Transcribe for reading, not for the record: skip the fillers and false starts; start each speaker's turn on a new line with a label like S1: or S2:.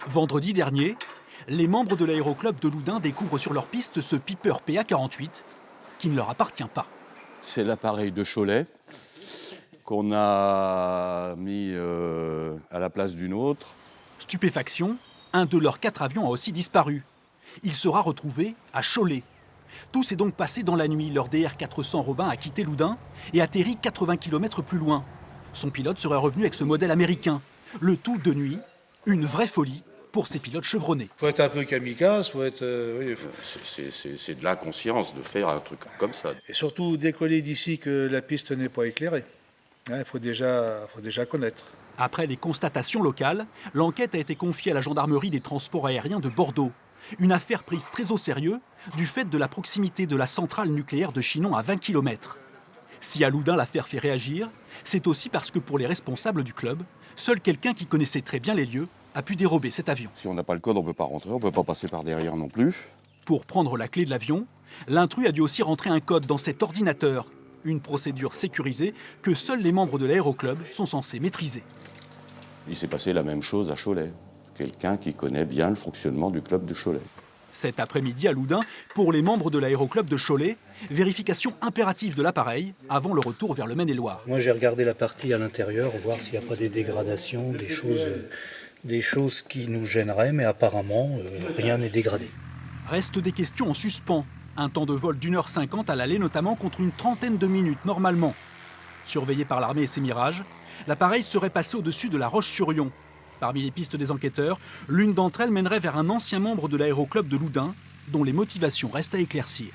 S1: Vendredi dernier, les membres de l'aéroclub de Loudun découvrent sur leur piste ce Piper PA-48 qui ne leur appartient pas.
S2: C'est l'appareil de Cholet qu'on a mis à la place d'une autre.
S1: Stupéfaction, un de leurs 4 avions a aussi disparu. Il sera retrouvé à Cholet. Tout s'est donc passé dans la nuit. Leur DR-400 Robin a quitté Loudun et atterri 80 km plus loin. Son pilote serait revenu avec ce modèle américain. Le tout de nuit, une vraie folie pour ces pilotes chevronnés.
S3: Faut être un peu kamikaze, faut être...
S4: C'est de l'inconscience de faire un truc comme ça.
S3: Et surtout décoller d'ici que la piste n'est pas éclairée. Il faut déjà connaître.
S1: Après les constatations locales, l'enquête a été confiée à la gendarmerie des transports aériens de Bordeaux. Une affaire prise très au sérieux du fait de la proximité de la centrale nucléaire de Chinon à 20 km. Si à Loudun l'affaire fait réagir, c'est aussi parce que pour les responsables du club, seul quelqu'un qui connaissait très bien les lieux a pu dérober cet avion.
S2: Si on n'a pas le code, on ne peut pas rentrer, on ne peut pas passer par derrière non plus.
S1: Pour prendre la clé de l'avion, l'intrus a dû aussi rentrer un code dans cet ordinateur. Une procédure sécurisée que seuls les membres de l'aéroclub sont censés maîtriser.
S2: Il s'est passé la même chose à Cholet. Quelqu'un qui connaît bien le fonctionnement du club de Cholet.
S1: Cet après-midi à Loudun, pour les membres de l'aéroclub de Cholet, vérification impérative de l'appareil avant le retour vers le Maine-et-Loire.
S5: Moi j'ai regardé la partie à l'intérieur, voir s'il n'y a pas des dégradations, des choses qui nous gêneraient, mais apparemment rien n'est dégradé.
S1: Restent des questions en suspens. Un temps de vol d'1h50 à l'aller notamment contre une trentaine de minutes normalement. Surveillé par l'armée et ses mirages, l'appareil serait passé au-dessus de la Roche-sur-Yon. Parmi les pistes des enquêteurs, l'une d'entre elles mènerait vers un ancien membre de l'aéroclub de Loudun, dont les motivations restent à éclaircir.